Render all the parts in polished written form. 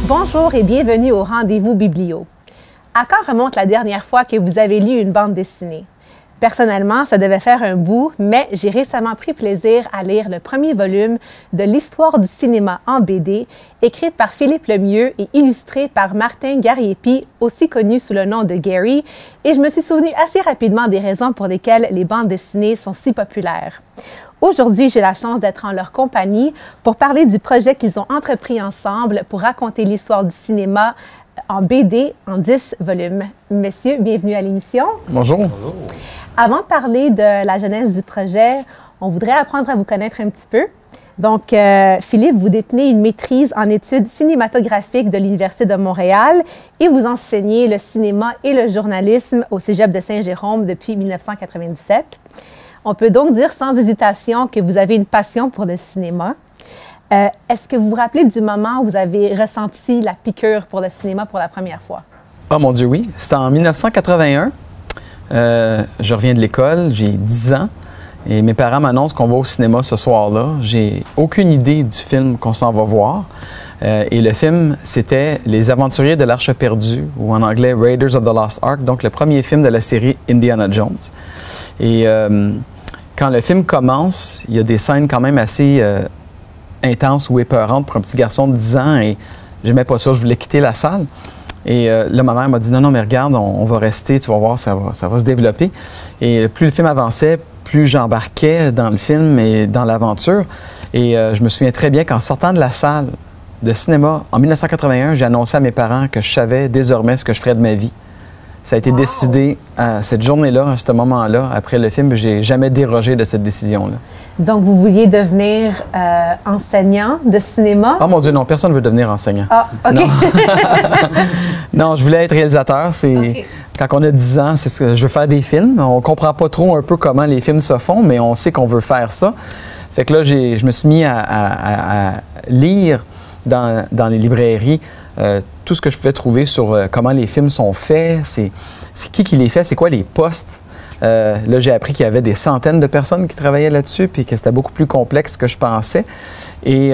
Bonjour et bienvenue au Rendez-vous Biblio. À quand remonte la dernière fois que vous avez lu une bande dessinée? Personnellement, ça devait faire un bout, mais j'ai récemment pris plaisir à lire le premier volume de l'histoire du cinéma en BD, écrite par Philippe Lemieux et illustrée par Martin Gariepi, aussi connu sous le nom de Gary, et je me suis souvenu assez rapidement des raisons pour lesquelles les bandes dessinées sont si populaires. Aujourd'hui, j'ai la chance d'être en leur compagnie pour parler du projet qu'ils ont entrepris ensemble pour raconter l'histoire du cinéma en BD en 10 volumes. Messieurs, bienvenue à l'émission. Bonjour. Bonjour. Avant de parler de la genèse du projet, on voudrait apprendre à vous connaître un petit peu. Donc, Philippe, vous détenez une maîtrise en études cinématographiques de l'Université de Montréal et vous enseignez le cinéma et le journalisme au Cégep de Saint-Jérôme depuis 1997. On peut donc dire sans hésitation que vous avez une passion pour le cinéma. Est-ce que vous vous rappelez du moment où vous avez ressenti la piqûre pour le cinéma pour la première fois? Oh mon Dieu, oui. C'était en 1981. Je reviens de l'école, j'ai 10 ans et mes parents m'annoncent qu'on va au cinéma ce soir-là. J'ai aucune idée du film qu'on s'en va voir. Et le film, c'était Les Aventuriers de l'Arche perdue, ou en anglais Raiders of the Lost Ark, donc le premier film de la série Indiana Jones. Et quand le film commence, il y a des scènes quand même assez intenses ou épeurantes pour un petit garçon de 10 ans et j'aimais pas ça, je voulais quitter la salle. Et là, ma mère m'a dit « Non, mais regarde, on va rester, tu vas voir, ça va se développer. » Et plus le film avançait, plus j'embarquais dans le film et dans l'aventure. Et je me souviens très bien qu'en sortant de la salle de cinéma, en 1981, j'ai annoncé à mes parents que je savais désormais ce que je ferais de ma vie. Ça a été décidé à cette journée-là, à ce moment-là, après le film. Je n'ai jamais dérogé de cette décision-là. Donc, vous vouliez devenir enseignant de cinéma? Oh mon Dieu, non, personne ne veut devenir enseignant. Ah, OK. Non, non, je voulais être réalisateur. Okay. Quand on a 10 ans, c'est ce que je veux faire des films. On ne comprend pas trop un peu comment les films se font, mais on sait qu'on veut faire ça. Fait que là, je me suis mis à lire dans les librairies tout ce que je pouvais trouver sur comment les films sont faits, c'est qui les fait, c'est quoi les postes. Là, j'ai appris qu'il y avait des centaines de personnes qui travaillaient là-dessus, puis que c'était beaucoup plus complexe que je pensais. Et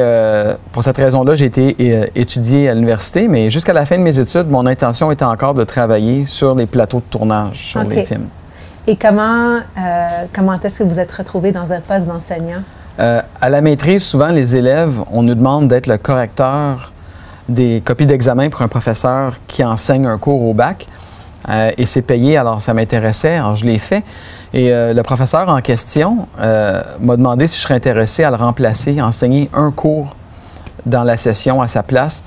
pour cette raison-là, j'ai été étudié à l'université, mais jusqu'à la fin de mes études, mon intention était encore de travailler sur les plateaux de tournage sur les films. Et comment est-ce que vous êtes retrouvé dans un poste d'enseignant? À la maîtrise, souvent, les élèves, on nous demande d'être le correcteur des copies d'examen pour un professeur qui enseigne un cours au bac. Et c'est payé, alors ça m'intéressait, alors je l'ai fait. Et le professeur en question m'a demandé si je serais intéressé à le remplacer, enseigner un cours dans la session à sa place,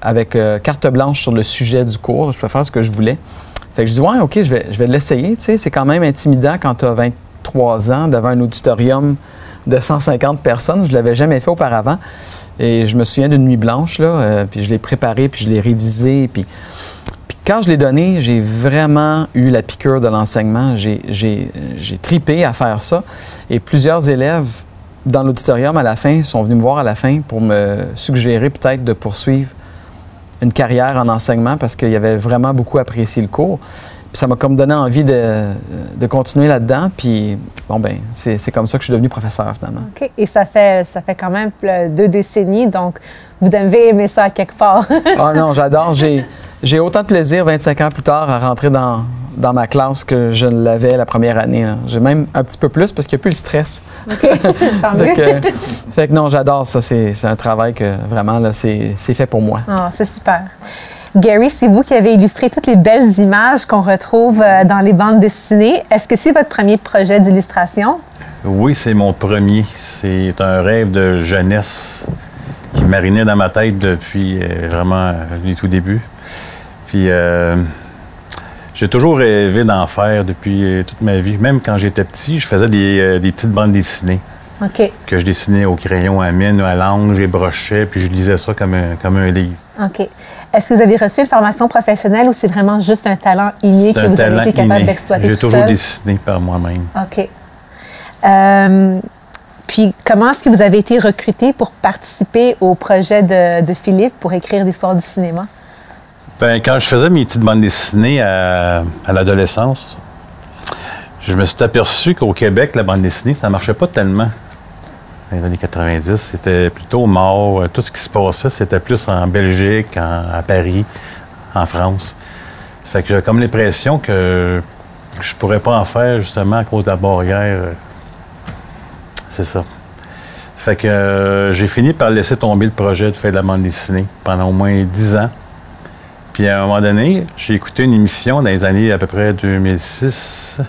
avec carte blanche sur le sujet du cours. Je peux faire ce que je voulais. Fait que je dis, ouais, OK, je vais l'essayer. Tu sais, c'est quand même intimidant quand tu as 23 ans devant un auditorium de 150 personnes. Je ne l'avais jamais fait auparavant. Et je me souviens d'une nuit blanche, là, puis je l'ai préparé, puis je l'ai révisé. Puis quand je l'ai donné, j'ai vraiment eu la piqûre de l'enseignement. J'ai tripé à faire ça. Et plusieurs élèves dans l'auditorium à la fin sont venus me voir à la fin pour me suggérer peut-être de poursuivre une carrière en enseignement parce qu'ils avaient vraiment beaucoup apprécié le cours. Puis ça m'a comme donné envie de continuer là-dedans. Puis, bon, ben c'est comme ça que je suis devenu professeur, finalement. OK. Et ça fait quand même 2 décennies, donc vous devez aimer ça à quelque part. Ah non, j'adore. J'ai autant de plaisir 25 ans plus tard à rentrer dans ma classe que je ne l'avais la première année. J'ai même un petit peu plus parce qu'il n'y a plus le stress. OK. Tant mieux. Fait que non, j'adore ça. C'est un travail que vraiment, là, c'est fait pour moi. Ah, c'est super. Gary, c'est vous qui avez illustré toutes les belles images qu'on retrouve dans les bandes dessinées. Est-ce que c'est votre premier projet d'illustration? Oui, c'est mon premier. C'est un rêve de jeunesse qui marinait dans ma tête depuis vraiment les tout débuts. Puis j'ai toujours rêvé d'en faire depuis toute ma vie. Même quand j'étais petit, je faisais des petites bandes dessinées. OK. Que je dessinais au crayon à mine, à l'angle, je brochais, puis je lisais ça comme un livre. OK. Est-ce que vous avez reçu une formation professionnelle ou c'est vraiment juste un talent inné que vous avez été capable d'exploiter tout seul? J'ai toujours dessiné par moi-même. OK. Puis, comment est-ce que vous avez été recruté pour participer au projet de Philippe pour écrire l'histoire du cinéma? Bien, quand je faisais mes petites bandes dessinées à l'adolescence, je me suis aperçu qu'au Québec, la bande dessinée, ça ne marchait pas tellement. dans les années 90, c'était plutôt mort. Tout ce qui se passait, c'était plus en Belgique, à Paris, en France. Fait que j'ai comme l'impression que je pourrais pas en faire, justement, à cause de la barrière. C'est ça. Fait que j'ai fini par laisser tomber le projet de faire de la bande dessinée pendant au moins 10 ans. Puis à un moment donné, j'ai écouté une émission dans les années à peu près 2006.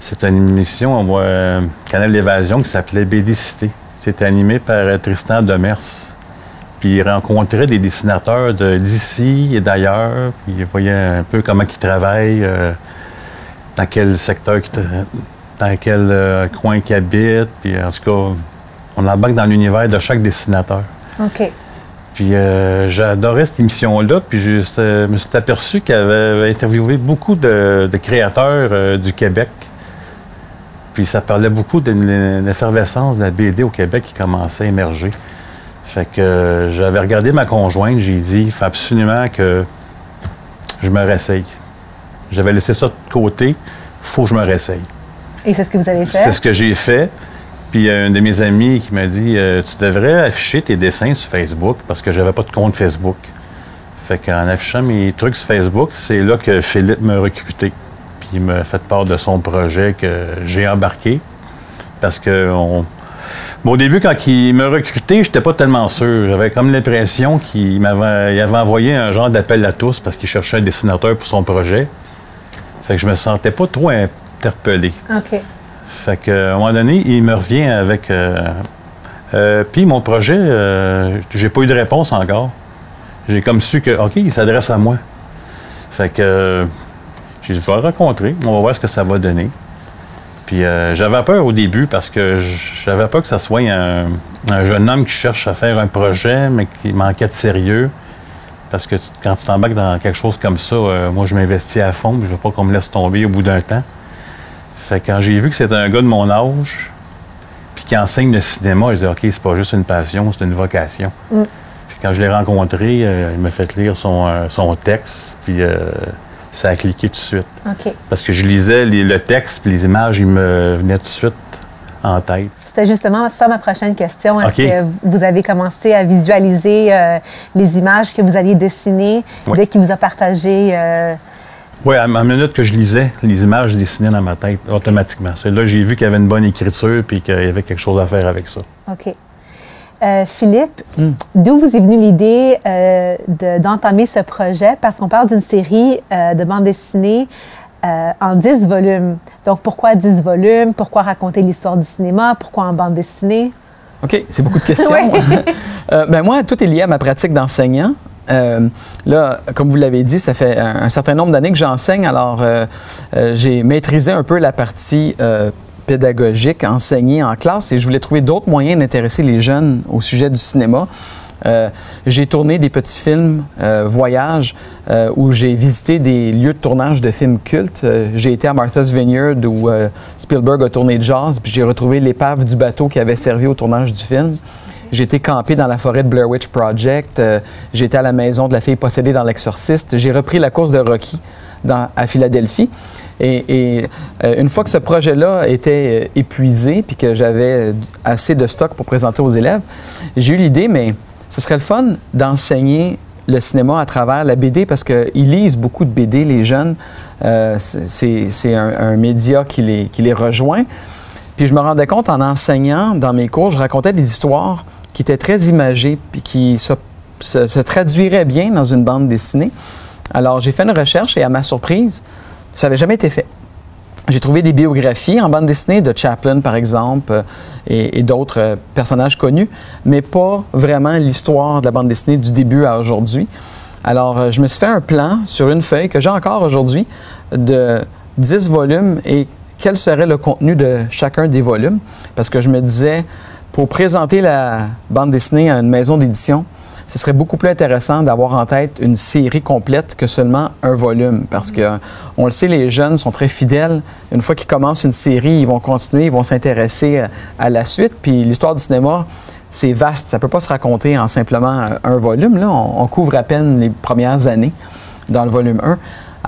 C'était une émission au Canal d'Évasion qui s'appelait BD-Cité. C'était animé par Tristan Demers. Puis il rencontrait des dessinateurs d'ici et d'ailleurs. Puis il voyait un peu comment ils travaillent, dans quel secteur, dans quel coin ils habitent. Puis en tout cas, on embarque dans l'univers de chaque dessinateur. OK. Puis j'adorais cette émission-là. Puis je me suis aperçu qu'elle avait interviewé beaucoup de créateurs du Québec. Puis ça parlait beaucoup de l'effervescence de la BD au Québec qui commençait à émerger. Fait que j'avais regardé ma conjointe, j'ai dit, il faut absolument que je me réessaye. J'avais laissé ça de côté, il faut que je me réessaye. Et c'est ce que vous avez fait? C'est ce que j'ai fait. Puis il y a un de mes amis qui m'a dit, tu devrais afficher tes dessins sur Facebook parce que j'avais pas de compte Facebook. Fait qu'en affichant mes trucs sur Facebook, c'est là que Philippe m'a recruté. Puis il m'a fait part de son projet que j'ai embarqué. Parce que au début, quand il m'a recruté, j'étais pas tellement sûr. J'avais comme l'impression qu'il avait envoyé un genre d'appel à tous parce qu'il cherchait un dessinateur pour son projet. Fait que je me sentais pas trop interpellé. OK. Fait qu'à un moment donné, il me revient avec... puis mon projet, j'ai pas eu de réponse encore. J'ai comme su que, OK, il s'adresse à moi. Fait que j'ai dit, je vais le rencontrer, on va voir ce que ça va donner. Puis j'avais peur au début parce que j'avais peur que ça soit un jeune homme qui cherche à faire un projet, mais qui manquait de sérieux. Parce que quand tu t'embarques dans quelque chose comme ça, moi, je m'investis à fond, puis je veux pas qu'on me laisse tomber au bout d'un temps. Fait que quand j'ai vu que c'était un gars de mon âge, puis qui enseigne le cinéma, je dis OK, c'est pas juste une passion, c'est une vocation. Puis quand je l'ai rencontré, il m'a fait lire son texte, puis ça a cliqué tout de suite. OK. Parce que je lisais le texte, puis les images, ils me venaient tout de suite en tête. C'était justement ça ma prochaine question. Est-ce OK. que vous avez commencé à visualiser les images que vous alliez dessiner dès qu'il vous a partagé? Oui, à la minute que je lisais, les images dessinaient dans ma tête automatiquement. C'est là que j'ai vu qu'il y avait une bonne écriture puis qu'il y avait quelque chose à faire avec ça. OK. Philippe, d'où vous est venue l'idée d'entamer ce projet? Parce qu'on parle d'une série de bande dessinée en 10 volumes. Donc, pourquoi 10 volumes? Pourquoi raconter l'histoire du cinéma? Pourquoi en bande dessinée? OK, c'est beaucoup de questions. Ben moi, tout est lié à ma pratique d'enseignant. Là, comme vous l'avez dit, ça fait un certain nombre d'années que j'enseigne. Alors, j'ai maîtrisé un peu la partie pédagogique, enseignée en classe, et je voulais trouver d'autres moyens d'intéresser les jeunes au sujet du cinéma. J'ai tourné des petits films voyages où j'ai visité des lieux de tournage de films cultes. J'ai été à Martha's Vineyard où Spielberg a tourné Jaws, puis j'ai retrouvé l'épave du bateau qui avait servi au tournage du film. J'ai été campé dans la forêt de Blair Witch Project. J'ai été à la maison de la fille possédée dans L'Exorciste. J'ai repris la course de Rocky à Philadelphie. Et une fois que ce projet-là était épuisé puis que j'avais assez de stock pour présenter aux élèves, j'ai eu l'idée, mais ce serait le fun d'enseigner le cinéma à travers la BD parce qu'ils lisent beaucoup de BD, les jeunes. C'est un média qui les rejoint. Puis je me rendais compte en enseignant dans mes cours, je racontais des histoires qui étaient très imagées puis qui se traduiraient bien dans une bande dessinée. Alors j'ai fait une recherche et à ma surprise, ça n'avait jamais été fait. J'ai trouvé des biographies en bande dessinée de Chaplin, par exemple, et d'autres personnages connus, mais pas vraiment l'histoire de la bande dessinée du début à aujourd'hui. Alors je me suis fait un plan sur une feuille que j'ai encore aujourd'hui de 10 volumes et quel serait le contenu de chacun des volumes. Parce que je me disais, pour présenter la bande dessinée à une maison d'édition, ce serait beaucoup plus intéressant d'avoir en tête une série complète que seulement un volume. Parce que, on le sait, les jeunes sont très fidèles. Une fois qu'ils commencent une série, ils vont continuer, ils vont s'intéresser à la suite. Puis l'histoire du cinéma, c'est vaste. Ça ne peut pas se raconter en simplement un volume. Là, on couvre à peine les premières années dans le volume 1.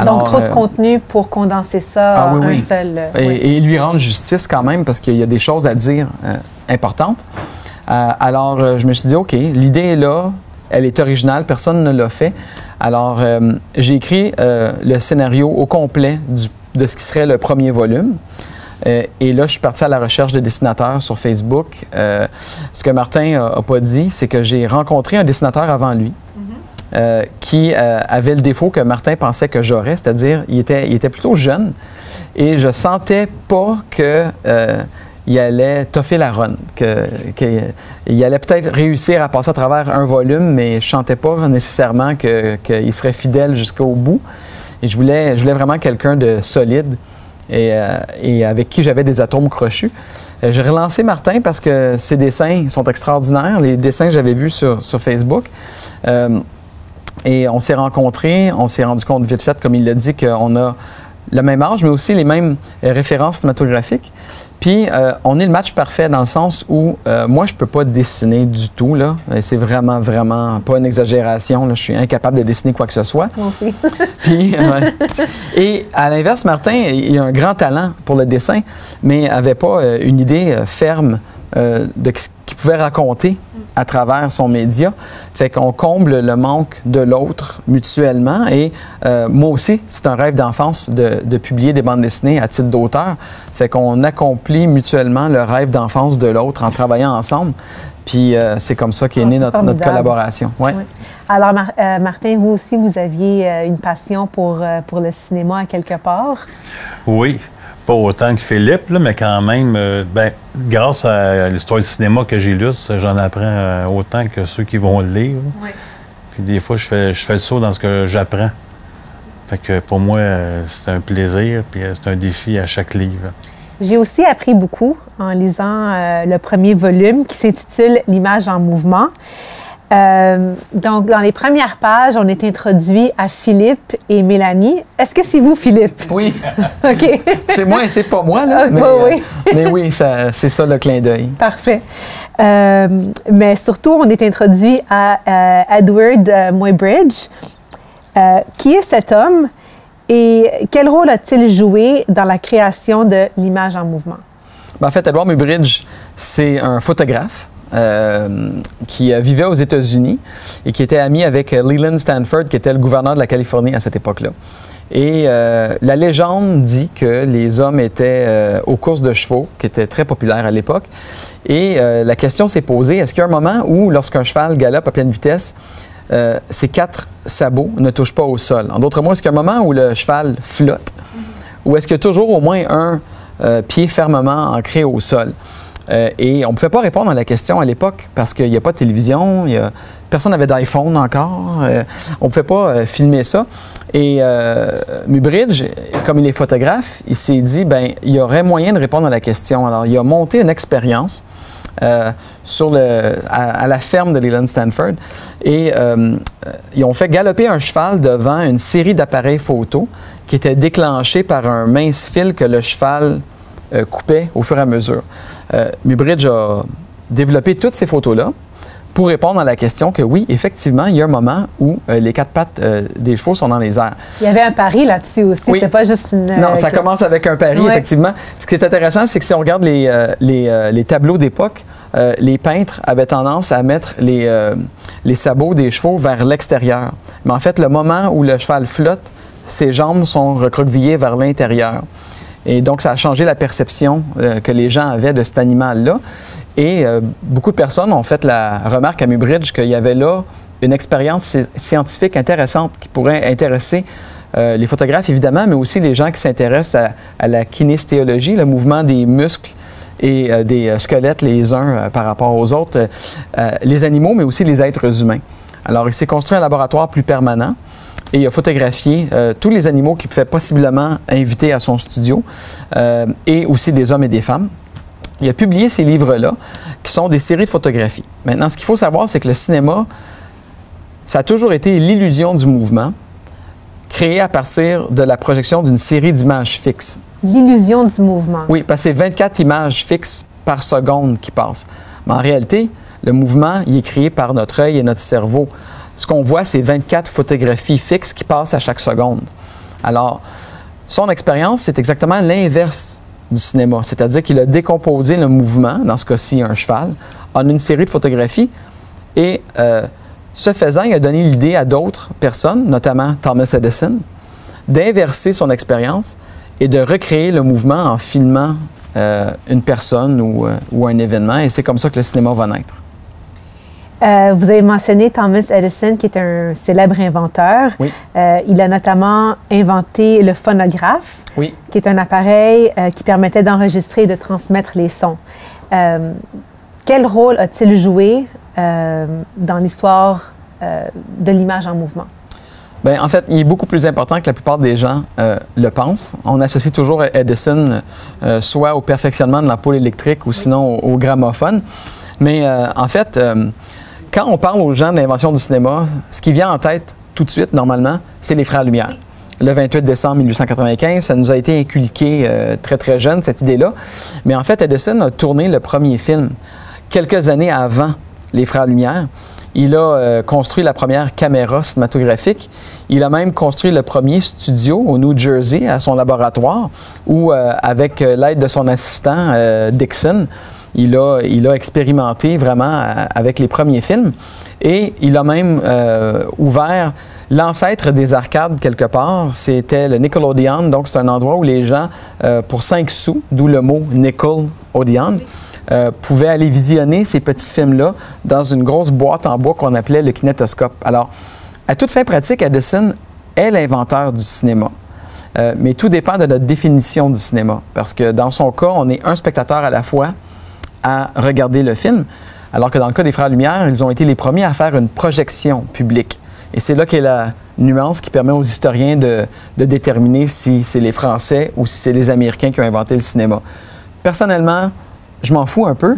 Alors, donc, trop de contenu pour condenser ça en un seul... Et lui rendre justice quand même, parce qu'il y a des choses à dire importante. Alors, je me suis dit, OK, l'idée est là, elle est originale, personne ne l'a fait. Alors, j'ai écrit le scénario au complet de ce qui serait le premier volume. Et là, je suis parti à la recherche de dessinateurs sur Facebook. Ce que Martin n'a pas dit, c'est que j'ai rencontré un dessinateur avant lui qui avait le défaut que Martin pensait que j'aurais, c'est-à-dire il était plutôt jeune et je sentais pas que il allait toffer la run, qu'il allait peut-être réussir à passer à travers un volume, mais je sentais pas nécessairement qu'il serait fidèle jusqu'au bout. Et je voulais vraiment quelqu'un de solide et avec qui j'avais des atomes crochus. J'ai relancé Martin parce que ses dessins sont extraordinaires, les dessins que j'avais vus sur Facebook. Et on s'est rencontrés, on s'est rendu compte vite fait, comme il l'a dit, qu'on a le même âge, mais aussi les mêmes références cinématographiques. Puis, on est le match parfait dans le sens où moi, je ne peux pas dessiner du tout, là. C'est vraiment, vraiment pas une exagération, là. Je suis incapable de dessiner quoi que ce soit. Moi aussi. Puis, et à l'inverse, Martin, il a un grand talent pour le dessin, mais n'avait pas une idée ferme de ce qu'il pouvait raconter à travers son média. Fait qu'on comble le manque de l'autre mutuellement. Et moi aussi, c'est un rêve d'enfance de publier des bandes dessinées à titre d'auteur. Fait qu'on accomplit mutuellement le rêve d'enfance de l'autre en travaillant ensemble. Puis c'est comme ça qu'est née notre collaboration. Ouais. Oui. Alors, Martin, vous aussi, vous aviez une passion pour le cinéma à quelque part? Oui. Pas autant que Philippe, là, mais quand même, grâce à l'histoire du cinéma que j'ai lue, j'en apprends autant que ceux qui vont le lire. Oui. Puis des fois, je fais le saut dans ce que j'apprends. Fait que pour moi, c'est un plaisir, puis c'est un défi à chaque livre. J'ai aussi appris beaucoup en lisant le premier volume qui s'intitule « L'image en mouvement ». Donc, dans les premières pages, on est introduit à Philippe et Mélanie. Est-ce que c'est vous, Philippe? Oui. OK. C'est moi et c'est pas moi, là. Mais oui, mais oui, c'est ça le clin d'œil. Parfait. Mais surtout, on est introduit à Edward Muybridge. Qui est cet homme et quel rôle a-t-il joué dans la création de l'image en mouvement? En fait, Edward Muybridge, c'est un photographe. Qui vivait aux États-Unis et qui était ami avec Leland Stanford, qui était le gouverneur de la Californie à cette époque-là. Et la légende dit que les hommes étaient aux courses de chevaux, qui étaient très populaires à l'époque. Et la question s'est posée, est-ce qu'il y a un moment où, lorsqu'un cheval galope à pleine vitesse, ses 4 sabots ne touchent pas au sol? En d'autres mots, est-ce qu'il y a un moment où le cheval flotte? Ou est-ce qu'il y a toujours au moins un pied fermement ancré au sol? Et on ne pouvait pas répondre à la question à l'époque parce qu'il n'y a pas de télévision, personne n'avait d'iPhone encore, on ne pouvait pas filmer ça. Et Muybridge, comme il est photographe, il s'est dit, bien, il y aurait moyen de répondre à la question. Alors, il a monté une expérience à la ferme de Leland Stanford et ils ont fait galoper un cheval devant une série d'appareils photo qui étaient déclenchés par un mince fil que le cheval coupait au fur et à mesure. Muybridge a développé toutes ces photos-là pour répondre à la question que oui, effectivement, il y a un moment où les 4 pattes des chevaux sont dans les airs. Il y avait un pari là-dessus aussi, oui. C'était pas juste une... Non, ça commence avec un pari, oui. Effectivement. Ce qui est intéressant, c'est que si on regarde les tableaux d'époque, les peintres avaient tendance à mettre les sabots des chevaux vers l'extérieur. Mais en fait, le moment où le cheval flotte, ses jambes sont recroquevillées vers l'intérieur. Et donc, ça a changé la perception que les gens avaient de cet animal-là. Et beaucoup de personnes ont fait la remarque à Muybridge qu'il y avait là une expérience scientifique intéressante qui pourrait intéresser les photographes, évidemment, mais aussi les gens qui s'intéressent à la kinesthéologie, le mouvement des muscles et des squelettes les uns par rapport aux autres, les animaux, mais aussi les êtres humains. Alors, il s'est construit un laboratoire plus permanent. Et il a photographié tous les animaux qu'il pouvait possiblement inviter à son studio, et aussi des hommes et des femmes. Il a publié ces livres-là, qui sont des séries de photographies. Maintenant, ce qu'il faut savoir, c'est que le cinéma, ça a toujours été l'illusion du mouvement, créée à partir de la projection d'une série d'images fixes. L'illusion du mouvement. Oui, parce que c'est 24 images fixes par seconde qui passent. Mais en réalité, le mouvement, il est créé par notre œil et notre cerveau. Ce qu'on voit, c'est 24 photographies fixes qui passent à chaque seconde. Alors, son expérience, c'est exactement l'inverse du cinéma. C'est-à-dire qu'il a décomposé le mouvement, dans ce cas-ci un cheval, en une série de photographies. Et ce faisant, il a donné l'idée à d'autres personnes, notamment Thomas Edison, d'inverser son expérience et de recréer le mouvement en filmant une personne ou un événement. Et c'est comme ça que le cinéma va naître. Vous avez mentionné Thomas Edison, qui est un célèbre inventeur. Oui. Il a notamment inventé le phonographe, Oui. qui est un appareil qui permettait d'enregistrer et de transmettre les sons. Quel rôle a-t-il joué dans l'histoire de l'image en mouvement? Bien, en fait, il est beaucoup plus important que la plupart des gens le pensent. On associe toujours Edison soit au perfectionnement de l'ampoule électrique ou sinon au gramophone. Mais en fait, quand on parle aux gens de l'invention du cinéma, ce qui vient en tête tout de suite, normalement, c'est les Frères Lumière. Le 28 décembre 1895, ça nous a été inculqué très, très jeune, cette idée-là. Mais en fait, Edison a tourné le premier film quelques années avant les Frères Lumière. Il a construit la première caméra cinématographique. Il a même construit le premier studio au New Jersey, à son laboratoire, où, avec l'aide de son assistant, Dixon, il a expérimenté vraiment avec les premiers films. Et il a même ouvert l'ancêtre des arcades quelque part. C'était le Nickelodeon. Donc, c'est un endroit où les gens, pour 5 sous, d'où le mot Nickelodeon, pouvaient aller visionner ces petits films-là dans une grosse boîte en bois qu'on appelait le kinétoscope. Alors, à toute fin pratique, Edison est l'inventeur du cinéma. Mais tout dépend de notre définition du cinéma. Parce que dans son cas, on est un spectateur à la fois à regarder le film, alors que dans le cas des Frères Lumière, ils ont été les premiers à faire une projection publique. Et c'est là qu'est la nuance qui permet aux historiens de déterminer si c'est les Français ou si c'est les Américains qui ont inventé le cinéma. Personnellement, je m'en fous un peu.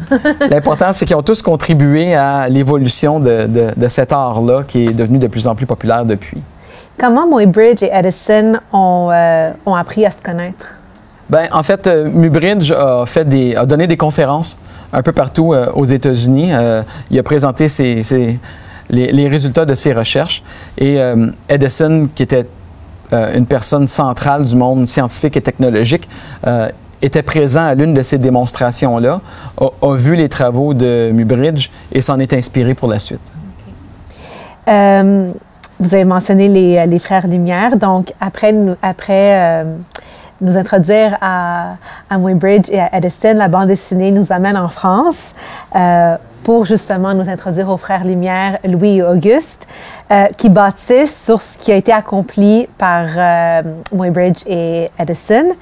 L'important, c'est qu'ils ont tous contribué à l'évolution de cet art-là qui est devenu de plus en plus populaire depuis. Comment Muybridge et Edison ont appris à se connaître? Bien, en fait, Muybridge a donné des conférences un peu partout aux États-Unis. Il a présenté les résultats de ses recherches. Et Edison, qui était une personne centrale du monde scientifique et technologique, était présent à l'une de ces démonstrations-là, a vu les travaux de Muybridge et s'en est inspiré pour la suite. Okay. Vous avez mentionné les Frères Lumière. Donc, après nous introduire à Muybridge et à Edison, la bande dessinée nous amène en France pour justement nous introduire aux Frères Lumière, Louis et Auguste, qui bâtissent sur ce qui a été accompli par Muybridge et Edison.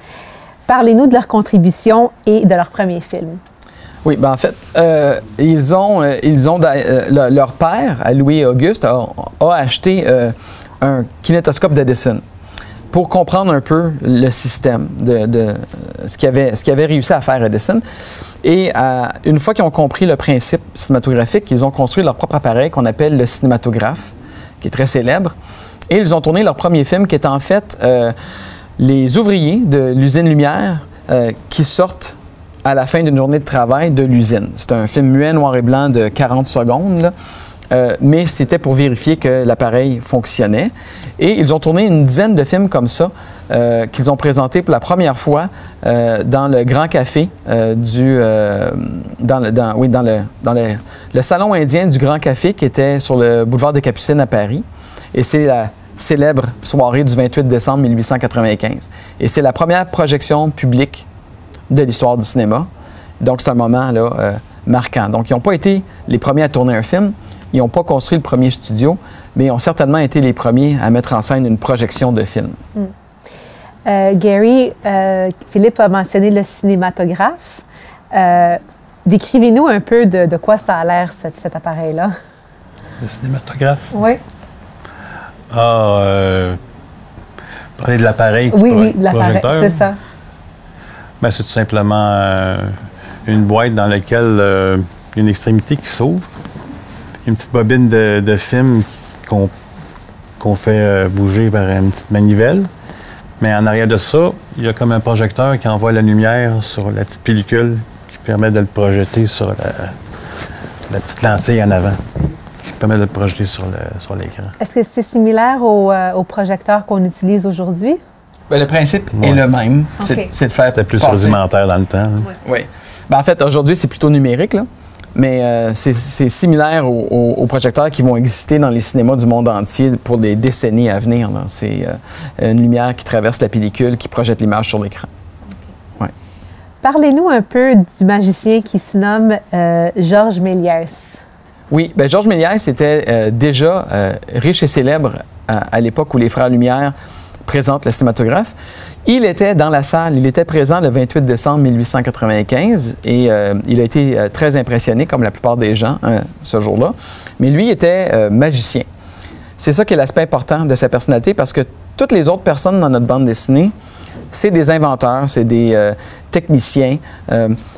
Parlez-nous de leur contribution et de leur premier film. Oui, ben en fait, leur père, Louis et Auguste, a acheté un kinétoscope d'Edison pour comprendre un peu le système de ce qu'avait réussi à faire Edison. Et une fois qu'ils ont compris le principe cinématographique, ils ont construit leur propre appareil qu'on appelle le cinématographe, qui est très célèbre. Et ils ont tourné leur premier film qui est en fait les ouvriers de l'usine Lumière qui sortent à la fin d'une journée de travail de l'usine. C'est un film muet, noir et blanc de 40 secondes, là. Mais c'était pour vérifier que l'appareil fonctionnait. Et ils ont tourné une dizaine de films comme ça qu'ils ont présentés pour la première fois dans le Grand Café dans le salon indien du Grand Café qui était sur le boulevard des Capucines à Paris. Et c'est la célèbre soirée du 28 décembre 1895. Et c'est la première projection publique de l'histoire du cinéma. Donc c'est un moment là, marquant. Donc ils n'ont pas été les premiers à tourner un film. Ils n'ont pas construit le premier studio, mais ils ont certainement été les premiers à mettre en scène une projection de film. Gary, Philippe a mentionné le cinématographe. Décrivez-nous un peu de quoi ça a l'air, cet appareil-là. Le cinématographe? Oui. Parler de l'appareil projecteur? C'est ça. Ben, c'est tout simplement une boîte dans laquelle il y a une extrémité qui s'ouvre. Une petite bobine de film qu'on fait bouger par une petite manivelle. Mais en arrière de ça, il y a comme un projecteur qui envoie la lumière sur la petite pellicule qui permet de le projeter sur la petite lentille en avant, qui permet de le projeter sur l'écran. Est-ce que c'est similaire au projecteur qu'on utilise aujourd'hui? Ben, le principe est le même. Okay. C'est de faire. C'était plus passer. rudimentaire dans le temps. Oui. Ben, en fait, aujourd'hui, c'est plutôt numérique, là. Mais c'est similaire aux projecteurs qui vont exister dans les cinémas du monde entier pour des décennies à venir. C'est une lumière qui traverse la pellicule, qui projette l'image sur l'écran. Okay. Ouais. Parlez-nous un peu du magicien qui se nomme Georges Méliès. Oui, bien, Georges Méliès était déjà riche et célèbre à l'époque où les Frères Lumière présentent le cinématographe. Il était dans la salle, il était présent le 28 décembre 1895 et il a été très impressionné, comme la plupart des gens, ce jour-là. Mais lui était magicien. C'est ça qui est l'aspect important de sa personnalité parce que toutes les autres personnes dans notre bande dessinée, c'est des inventeurs, c'est des techniciens,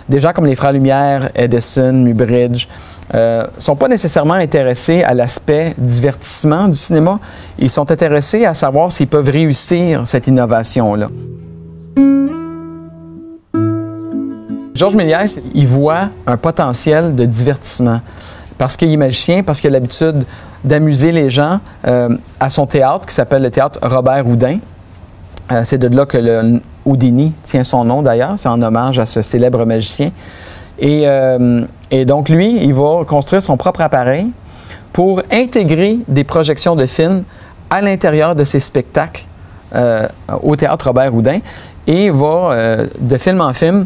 des gens comme les Frères Lumière, Edison, Muybridge, ne sont pas nécessairement intéressés à l'aspect divertissement du cinéma. Ils sont intéressés à savoir s'ils peuvent réussir cette innovation-là. Georges Méliès, il voit un potentiel de divertissement parce qu'il est magicien, parce qu'il a l'habitude d'amuser les gens à son théâtre qui s'appelle le théâtre Robert Houdin. C'est de là que le Houdini tient son nom d'ailleurs, c'est en hommage à ce célèbre magicien. Et donc, lui, il va construire son propre appareil pour intégrer des projections de films à l'intérieur de ses spectacles au théâtre Robert Houdin et va, de film en film,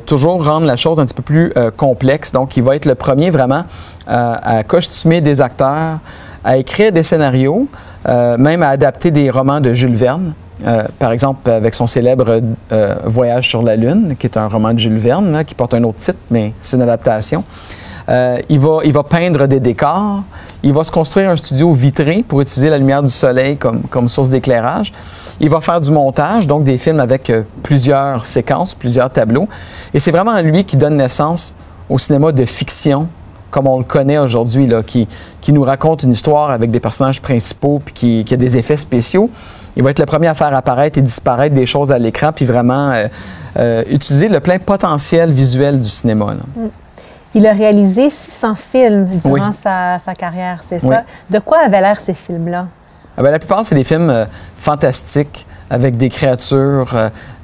toujours rendre la chose un petit peu plus complexe. Donc, il va être le premier vraiment à costumer des acteurs, à écrire des scénarios, même à adapter des romans de Jules Verne. Par exemple, avec son célèbre Voyage sur la Lune, qui est un roman de Jules Verne, là, qui porte un autre titre, mais c'est une adaptation. Il va peindre des décors. Il va se construire un studio vitré pour utiliser la lumière du soleil comme source d'éclairage. Il va faire du montage, donc des films avec plusieurs séquences, plusieurs tableaux. Et c'est vraiment lui qui donne naissance au cinéma de fiction, comme on le connaît aujourd'hui, là, qui nous raconte une histoire avec des personnages principaux puis qui a des effets spéciaux. Il va être le premier à faire apparaître et disparaître des choses à l'écran, puis vraiment utiliser le plein potentiel visuel du cinéma. Là. Il a réalisé 600 films durant sa carrière, c'est ça? De quoi avaient l'air ces films-là? Ah bien, la plupart, c'est des films fantastiques, avec des créatures,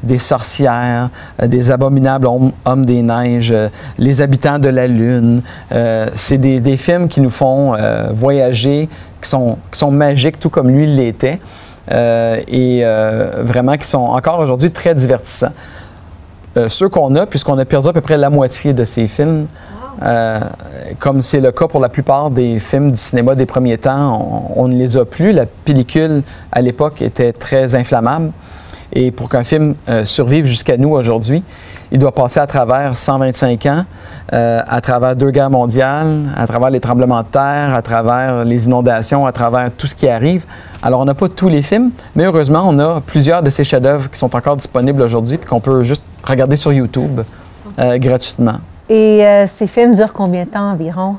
des sorcières, des abominables hommes des neiges, les habitants de la Lune. C'est des films qui nous font voyager, qui sont magiques, tout comme lui l'était. Et vraiment qui sont encore aujourd'hui très divertissants. Ceux qu'on a, puisqu'on a perdu à peu près la moitié de ces films, comme c'est le cas pour la plupart des films du cinéma des premiers temps, on ne les a plus. La pellicule, à l'époque, était très inflammable. Et pour qu'un film survive jusqu'à nous aujourd'hui, il doit passer à travers 125 ans, à travers 2 guerres mondiales, à travers les tremblements de terre, à travers les inondations, à travers tout ce qui arrive. Alors, on n'a pas tous les films, mais heureusement, on a plusieurs de ces chefs-d'œuvre qui sont encore disponibles aujourd'hui puis qu'on peut juste regarder sur YouTube gratuitement. Et ces films durent combien de temps environ?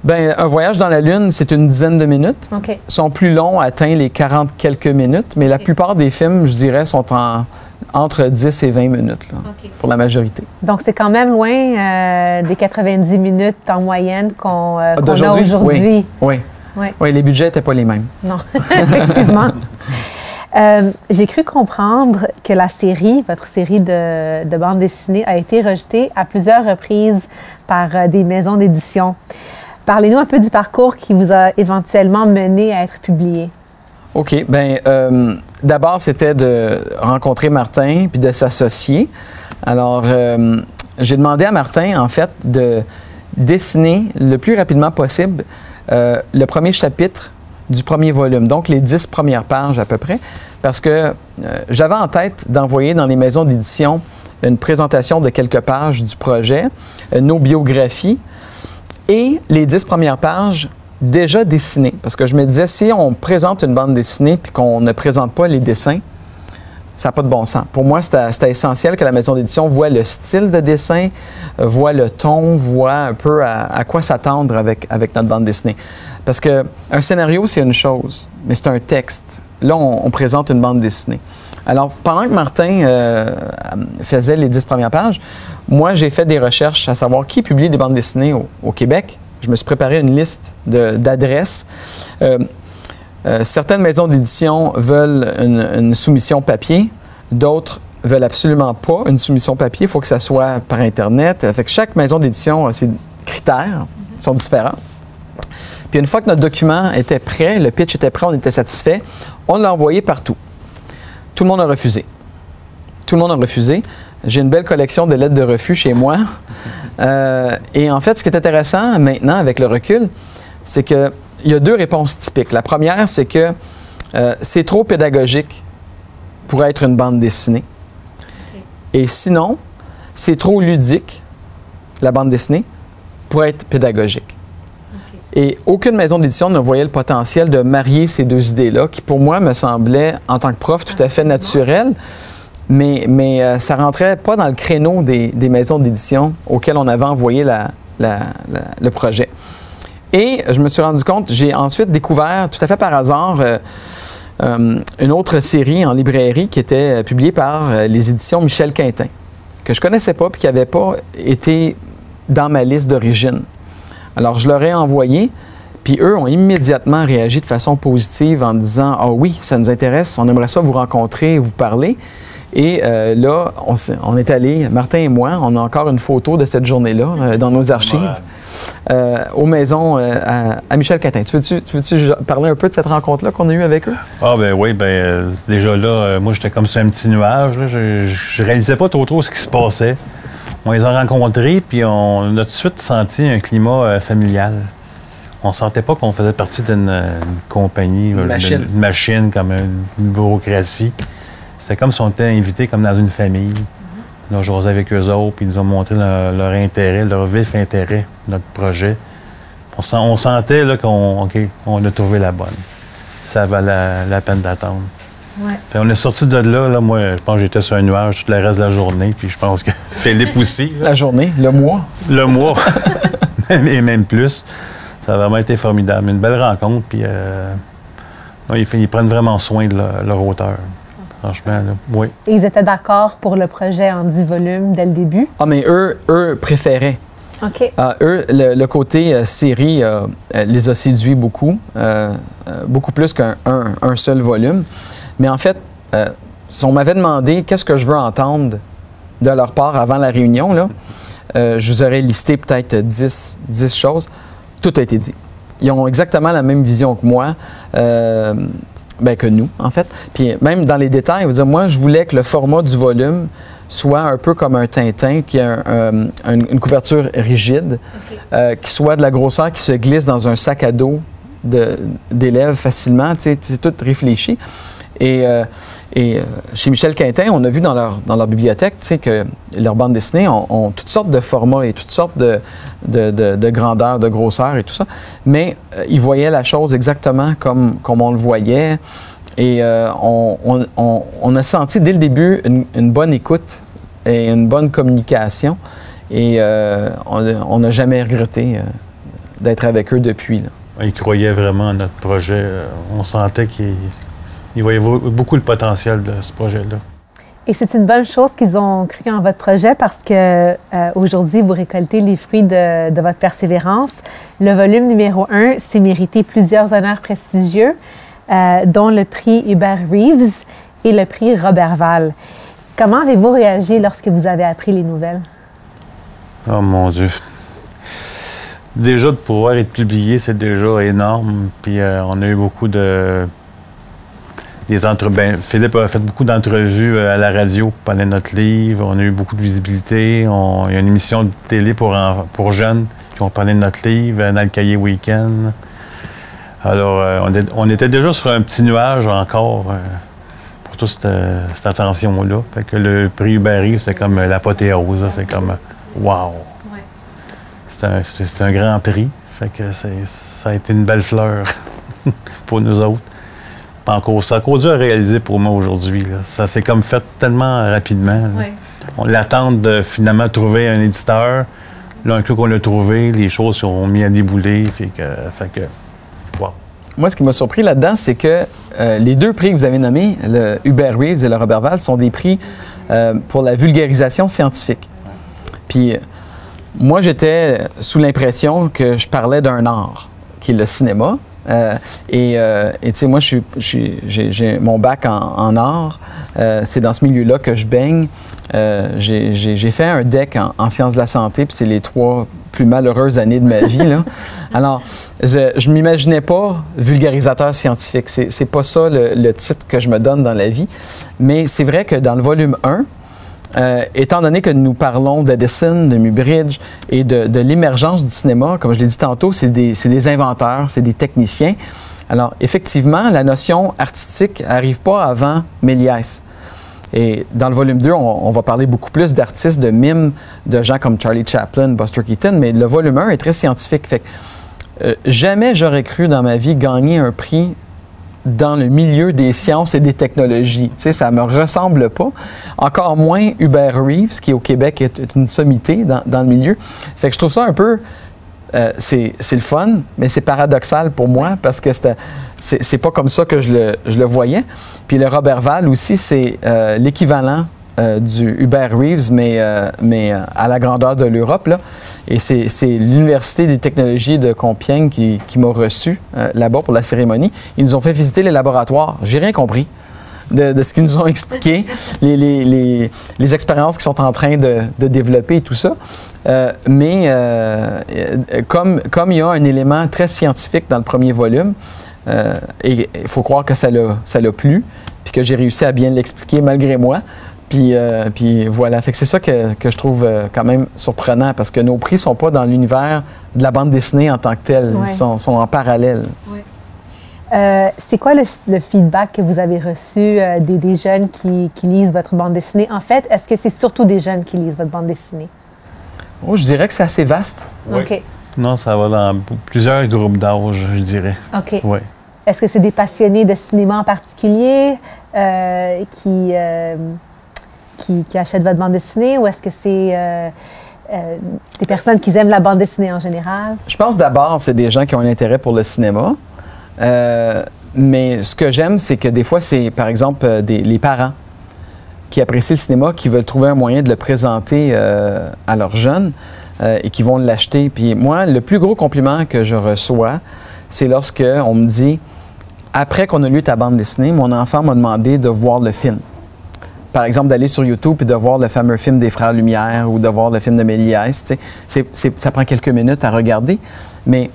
Bien, un voyage dans la Lune, c'est une dizaine de minutes. Okay. Ils sont plus longs, atteignent les 40 quelques minutes, mais la plupart des films, je dirais, sont entre 10 et 20 minutes, là, pour la majorité. Donc, c'est quand même loin des 90 minutes en moyenne qu'on a aujourd'hui. Oui. Oui, les budgets n'étaient pas les mêmes. Non, effectivement. J'ai cru comprendre que la série, votre série de bande dessinée, a été rejetée à plusieurs reprises par des maisons d'édition. Parlez-nous un peu du parcours qui vous a éventuellement mené à être publié. OK. Bien, d'abord, c'était de rencontrer Martin puis de s'associer. Alors, j'ai demandé à Martin, en fait, de dessiner le plus rapidement possible le premier chapitre du premier volume, donc les 10 premières pages à peu près, parce que j'avais en tête d'envoyer dans les maisons d'édition une présentation de quelques pages du projet, nos biographies, et les 10 premières pages déjà dessinées. Parce que je me disais, si on présente une bande dessinée puis qu'on ne présente pas les dessins, ça n'a pas de bon sens. Pour moi, c'était essentiel que la maison d'édition voit le style de dessin, voit le ton, voit un peu à quoi s'attendre avec notre bande dessinée. Parce qu'un scénario, c'est une chose, mais c'est un texte. Là, on présente une bande dessinée. Alors, pendant que Martin faisait les 10 premières pages, moi, j'ai fait des recherches à savoir qui publie des bandes dessinées au Québec. Je me suis préparé une liste d'adresses. Certaines maisons d'édition veulent une soumission papier, D'autres veulent absolument pas une soumission papier. Il faut que ça soit par Internet. Fait que chaque maison d'édition a ses critères, sont différents. Puis une fois que notre document était prêt, le pitch était prêt, on était satisfait, on l'a envoyé partout. Tout le monde a refusé. Tout le monde a refusé. J'ai une belle collection de lettres de refus chez moi. Et en fait, ce qui est intéressant maintenant, avec le recul, c'est qu'il y a deux réponses typiques. La première, c'est que c'est trop pédagogique pour être une bande dessinée. Et sinon, c'est trop ludique, la bande dessinée, pour être pédagogique. Et aucune maison d'édition ne voyait le potentiel de marier ces deux idées-là, qui pour moi me semblaient, en tant que prof, tout à fait naturelles, mais ça rentrait pas dans le créneau des maisons d'édition auxquelles on avait envoyé le projet. Et je me suis rendu compte, j'ai ensuite découvert, tout à fait par hasard, une autre série en librairie qui était publiée par les éditions Michel Quintin, que je connaissais pas puis qui n'avait pas été dans ma liste d'origine. Alors, je leur ai envoyé, puis eux ont immédiatement réagi de façon positive en disant « Ah oui, ça nous intéresse, on aimerait ça vous rencontrer, vous parler. » Et là, on est allé, Martin et moi, on a encore une photo de cette journée-là dans nos archives, aux maisons à Michel Quintin. Tu veux-tu parler un peu de cette rencontre-là qu'on a eue avec eux? Ah ben oui, déjà là, moi j'étais comme sur un petit nuage. Là. Je réalisais pas trop ce qui se passait. On les a rencontrés, puis on a tout de suite senti un climat familial. On sentait pas qu'on faisait partie d'une compagnie, une machine comme une bureaucratie. C'était comme si on était invités comme dans une famille. On a jasé avec eux autres, puis ils nous ont montré leur intérêt, leur vif intérêt, notre projet. On sentait qu'on a trouvé la bonne. Ça valait la peine d'attendre. Ouais. On est sorti de là, moi, je pense que j'étais sur un nuage tout le reste de la journée, puis je pense que Philippe aussi. Là. La journée, le mois. Le mois, et même plus. Ça a vraiment été formidable. Une belle rencontre, puis ils prennent vraiment soin de leur auteur. Franchement, là, oui. Et ils étaient d'accord pour le projet en 10 volumes dès le début? Ah, mais eux préféraient. OK. Eux, le côté série les a séduits beaucoup, beaucoup plus qu'un seul volume. Mais en fait, si on m'avait demandé qu'est-ce que je veux entendre de leur part avant la réunion, là, je vous aurais listé peut-être 10 choses. Tout a été dit. Ils ont exactement la même vision que moi, que nous, en fait. Puis même dans les détails, moi, je voulais que le format du volume soit un peu comme un Tintin, qui a une couverture rigide, qui soit de la grosseur qui se glisse dans un sac à dos d'élèves facilement. Tu sais, c'est tout réfléchi. Et chez Michel Quintin, on a vu dans leur bibliothèque, tu sais, que leurs bandes dessinées ont toutes sortes de formats et toutes sortes de grandeurs, de grosseurs et tout ça. Mais ils voyaient la chose exactement comme on le voyait. Et on a senti dès le début une bonne écoute et une bonne communication. Et on n'a jamais regretté d'être avec eux depuis. Là. Ils croyaient vraiment à notre projet. On sentait qu'ils voyaient beaucoup le potentiel de ce projet-là. Et c'est une bonne chose qu'ils ont cru en votre projet parce que aujourd'hui, vous récoltez les fruits de votre persévérance. Le volume numéro 1 s'est mérité plusieurs honneurs prestigieux, dont le prix Hubert Reeves et le prix Robert Val. Comment avez-vous réagi lorsque vous avez appris les nouvelles? Oh mon Dieu! Déjà, de pouvoir être publié, c'est déjà énorme. Puis on a eu beaucoup de... Philippe a fait beaucoup d'entrevues à la radio pour parler de notre livre. On a eu beaucoup de visibilité. Il y a une émission de télé pour jeunes qui ont parlé de notre livre dans le cahier Week-end. Alors, on était déjà sur un petit nuage encore pour toute cette attention-là. Fait que le prix Hubert, c'est comme l'apothéose. C'est comme wow! Ouais. C'est un grand prix. Fait que ça a été une belle fleur pour nous autres. Ça a encore dur à réaliser pour moi aujourd'hui. Ça s'est comme fait tellement rapidement. Oui. On l'attend de finalement trouver un éditeur. Là, un coup qu'on l'a trouvé, les choses sont mises à débouler. Fait que wow. Moi, ce qui m'a surpris là-dedans, c'est que les deux prix que vous avez nommés, le Hubert Reeves et le Robert Val, sont des prix pour la vulgarisation scientifique. Puis moi, j'étais sous l'impression que je parlais d'un art, qui est le cinéma. Et tu sais, moi, j'ai mon bac en art. C'est dans ce milieu-là que je baigne. J'ai fait un DEC en sciences de la santé, puis c'est les 3 plus malheureuses années de ma vie, là. Alors, je ne m'imaginais pas vulgarisateur scientifique. C'est pas ça le titre que je me donne dans la vie. Mais c'est vrai que dans le volume 1, étant donné que nous parlons d'Edison, de Muybridge et de l'émergence du cinéma, comme je l'ai dit tantôt, c'est des inventeurs, c'est des techniciens. Alors, effectivement, la notion artistique n'arrive pas avant Méliès. Et dans le volume 2, on va parler beaucoup plus d'artistes, de mimes, de gens comme Charlie Chaplin, Buster Keaton, mais le volume 1 est très scientifique. Fait que, jamais j'aurais cru dans ma vie gagner un prix dans le milieu des sciences et des technologies. Tu sais, ça me ressemble pas. Encore moins Hubert Reeves, qui au Québec est une sommité dans le milieu. Fait que je trouve ça un peu... c'est le fun, mais c'est paradoxal pour moi parce que c'est pas comme ça que je le voyais. Puis le Robert Val aussi, c'est l'équivalent du Hubert Reeves, mais à la grandeur de l'Europe, là. Et c'est l'Université des technologies de Compiègne qui m'a reçu là-bas pour la cérémonie. Ils nous ont fait visiter les laboratoires. J'ai rien compris de ce qu'ils nous ont expliqué, les expériences qu'ils sont en train de développer et tout ça. Mais comme il y a un élément très scientifique dans le premier volume, et il faut croire que ça l'a plu, puis que j'ai réussi à bien l'expliquer malgré moi. Puis voilà, fait que c'est ça que je trouve quand même surprenant, parce que nos prix ne sont pas dans l'univers de la bande dessinée en tant que telle, ils sont en parallèle. Ouais. C'est quoi le feedback que vous avez reçu des jeunes qui lisent votre bande dessinée? En fait, est-ce que c'est surtout des jeunes qui lisent votre bande dessinée? Oh, je dirais que c'est assez vaste. Oui. OK. Non, ça va dans plusieurs groupes d'âge, je dirais. OK. Oui. Est-ce que c'est des passionnés de cinéma en particulier qui achètent votre bande dessinée, ou est-ce que c'est des personnes qui aiment la bande dessinée en général? Je pense d'abord c'est des gens qui ont un intérêt pour le cinéma. Mais ce que j'aime, c'est que des fois, c'est par exemple les parents qui apprécient le cinéma, qui veulent trouver un moyen de le présenter à leurs jeunes et qui vont l'acheter. Puis moi, le plus gros compliment que je reçois, c'est lorsque on me dit, après qu'on a lu ta bande dessinée, mon enfant m'a demandé de voir le film. Par exemple, d'aller sur YouTube et de voir le fameux film des Frères Lumière ou de voir le film de Méliès. Tu sais, ça prend quelques minutes à regarder, mais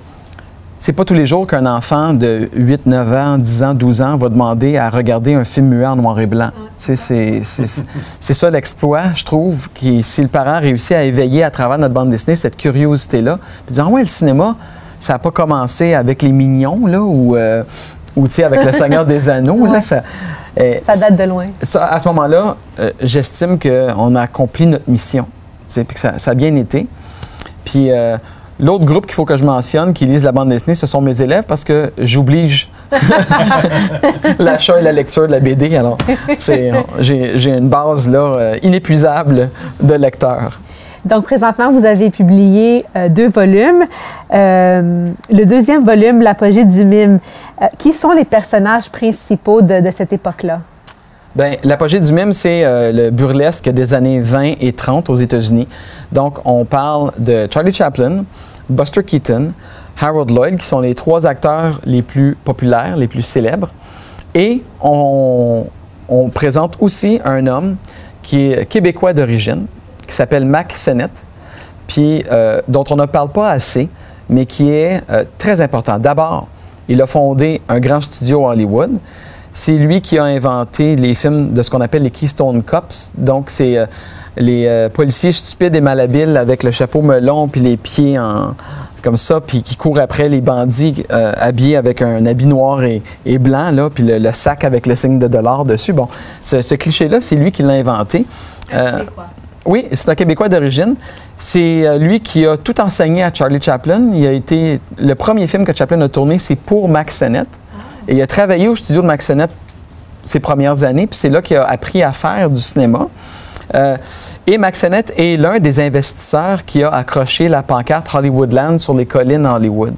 c'est pas tous les jours qu'un enfant de 8, 9 ans, 10 ans, 12 ans va demander à regarder un film muet en noir et blanc. Tu sais, c'est ça l'exploit, je trouve, si le parent réussit à éveiller à travers notre bande dessinée cette curiosité-là, puis dire « Ah ouais, le cinéma, ça n'a pas commencé avec les Mignons, là, ou tu sais, avec le Seigneur des Anneaux. Ouais. Là, ça date de loin. À ce moment-là, j'estime qu'on a accompli notre mission, tu sais, puis que ça a bien été. Puis l'autre groupe qu'il faut que je mentionne, qui lisent la bande dessinée, ce sont mes élèves, parce que j'oblige l'achat et la lecture de la BD. Alors, j'ai une base là, inépuisable de lecteurs. Donc, présentement, vous avez publié 2 volumes. Le deuxième volume, L'apogée du mime. Qui sont les personnages principaux de cette époque-là? Bien, l'apogée du mime, c'est le burlesque des années 20 et 30 aux États-Unis. Donc, on parle de Charlie Chaplin, Buster Keaton, Harold Lloyd, qui sont les 3 acteurs les plus populaires, les plus célèbres. Et on présente aussi un homme qui est québécois d'origine, qui s'appelle Mack Sennett, puis dont on ne parle pas assez, mais qui est très important. D'abord, il a fondé un grand studio à Hollywood. C'est lui qui a inventé les films de ce qu'on appelle les Keystone Cops. Donc, c'est les policiers stupides et malhabiles avec le chapeau melon puis les pieds comme ça, puis qui courent après les bandits habillés avec un habit noir et blanc, là, puis le sac avec le signe de $. Dessus. Bon, ce cliché-là, c'est lui qui l'a inventé. Oui, c'est un Québécois d'origine. C'est lui qui a tout enseigné à Charlie Chaplin. Le premier film que Chaplin a tourné, c'est pour Mack Sennett. Et il a travaillé au studio de Mack Sennett ses premières années, puis c'est là qu'il a appris à faire du cinéma. Et Mack Sennett est l'un des investisseurs qui a accroché la pancarte Hollywoodland sur les collines à Hollywood.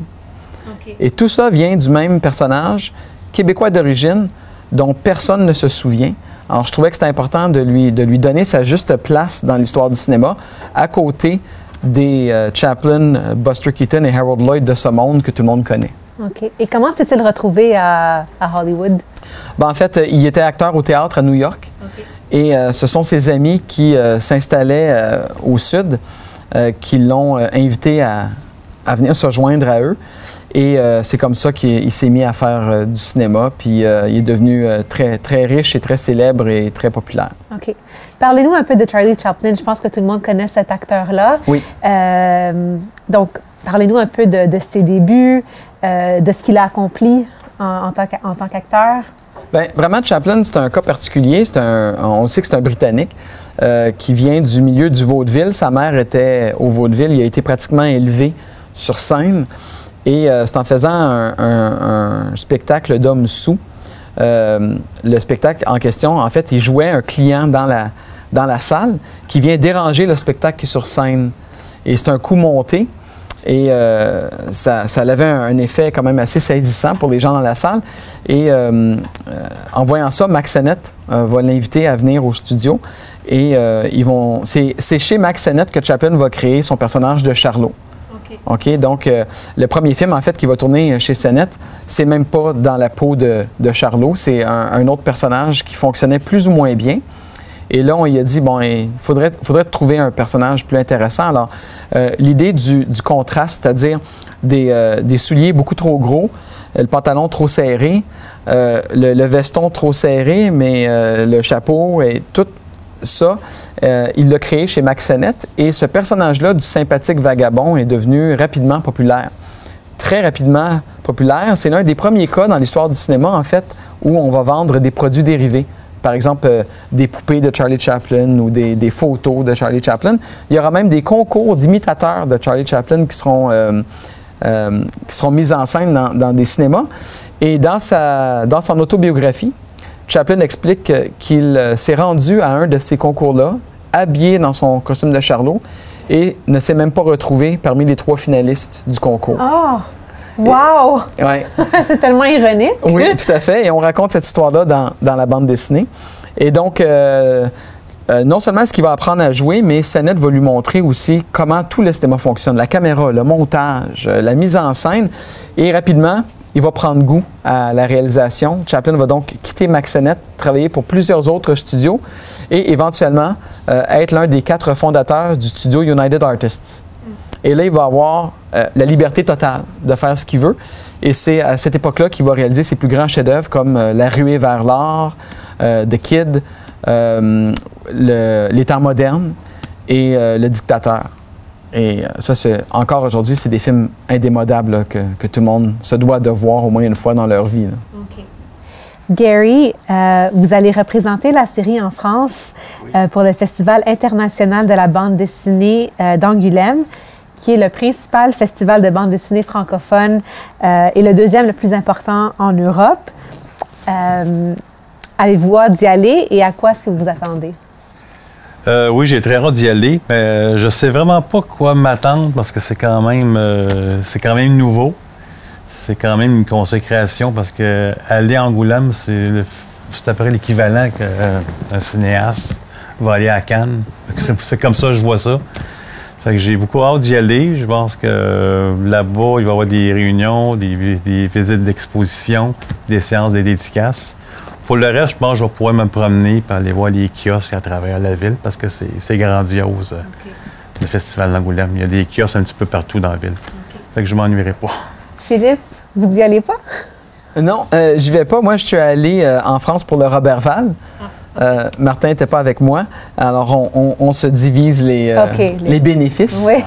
Okay. Et tout ça vient du même personnage, québécois d'origine, dont personne ne se souvient. Alors, je trouvais que c'était important de lui donner sa juste place dans l'histoire du cinéma, à côté des Chaplin, Buster Keaton et Harold Lloyd de ce monde que tout le monde connaît. OK. Et comment s'est-il retrouvé à Hollywood? Ben, en fait, il était acteur au théâtre à New York. OK. Et ce sont ses amis qui s'installaient au sud qui l'ont invité à venir se joindre à eux. Et c'est comme ça qu'il s'est mis à faire du cinéma. Puis il est devenu très, très riche et très célèbre et très populaire. OK. Parlez-nous un peu de Charlie Chaplin. Je pense que tout le monde connaît cet acteur-là. Oui. Donc, parlez-nous un peu de ses débuts, de ce qu'il a accompli en tant qu'acteur. Bien, vraiment, Chaplin, c'est un cas particulier. On sait que c'est un Britannique qui vient du milieu du vaudeville. Sa mère était au vaudeville. Il a été pratiquement élevé sur scène. Et c'est en faisant un spectacle d'hommes sous. Le spectacle en question, en fait, il jouait un client dans la salle qui vient déranger le spectacle qui est sur scène. Et c'est un coup monté. Et ça avait un effet quand même assez saisissant pour les gens dans la salle. Et en voyant ça, Mack Sennett va l'inviter à venir au studio. Et c'est chez Mack Sennett que Chaplin va créer son personnage de Charlot. OK? Donc, le premier film, en fait, qui va tourner chez Sennett, c'est même pas dans la peau de Charlot. C'est un autre personnage qui fonctionnait plus ou moins bien. Et là, on lui a dit, bon, il faudrait trouver un personnage plus intéressant. Alors, l'idée du contraste, c'est-à-dire des souliers beaucoup trop gros, le pantalon trop serré, le veston trop serré, mais le chapeau et tout ça, il l'a créé chez Mack Sennett. Et ce personnage-là du sympathique vagabond est devenu rapidement populaire. Très rapidement populaire. C'est l'un des premiers cas dans l'histoire du cinéma, en fait, où on va vendre des produits dérivés. Par exemple, des poupées de Charlie Chaplin ou des photos de Charlie Chaplin. Il y aura même des concours d'imitateurs de Charlie Chaplin qui seront mis en scène dans des cinémas. Et dans son autobiographie, Chaplin explique qu'il s'est rendu à un de ces concours-là, habillé dans son costume de Charlot, et ne s'est même pas retrouvé parmi les 3 finalistes du concours. Oh! Wow! Ouais. C'est tellement ironique. Oui, tout à fait. Et on raconte cette histoire-là dans la bande dessinée. Et donc, non seulement est-ce qu'il va apprendre à jouer, mais Sennett va lui montrer aussi comment tout le cinéma fonctionne, la caméra, le montage, la mise en scène. Et rapidement, il va prendre goût à la réalisation. Chaplin va donc quitter Mack Sennett, travailler pour plusieurs autres studios et éventuellement être l'un des 4 fondateurs du studio United Artists. Et là, il va avoir la liberté totale de faire ce qu'il veut. Et c'est à cette époque-là qu'il va réaliser ses plus grands chefs-d'œuvre comme La ruée vers l'or, The Kid, Les temps modernes et Le dictateur. Et ça, encore aujourd'hui, c'est des films indémodables là, que tout le monde se doit de voir au moins une fois dans leur vie. Là. OK. Gary, vous allez représenter la série en France pour le Festival international de la bande dessinée d'Angoulême, qui est le principal festival de bande dessinée francophone et le deuxième le plus important en Europe. Avez-vous hâte d'y aller et à quoi est-ce que vous attendez? Oui, j'ai très hâte d'y aller, mais je sais vraiment pas quoi m'attendre parce que c'est quand même nouveau. C'est quand même une consécration parce que aller à Angoulême, c'est à peu près l'équivalent qu'un cinéaste va aller à Cannes. C'est comme ça que je vois ça. Fait que j'ai beaucoup hâte d'y aller. Je pense que là-bas, il va y avoir des réunions, des visites d'exposition, des séances de dédicaces. Pour le reste, je pense que je vais pouvoir me promener et aller voir les kiosques à travers la ville parce que c'est grandiose, le Festival d'Angoulême. Il y a des kiosques un petit peu partout dans la ville. Fait que je m'ennuierai pas. Philippe, vous n'y allez pas? Non, j'y vais pas. Moi, je suis allé en France pour le Roberval. Martin n'était pas avec moi. Alors, on se divise les bénéfices. Oui.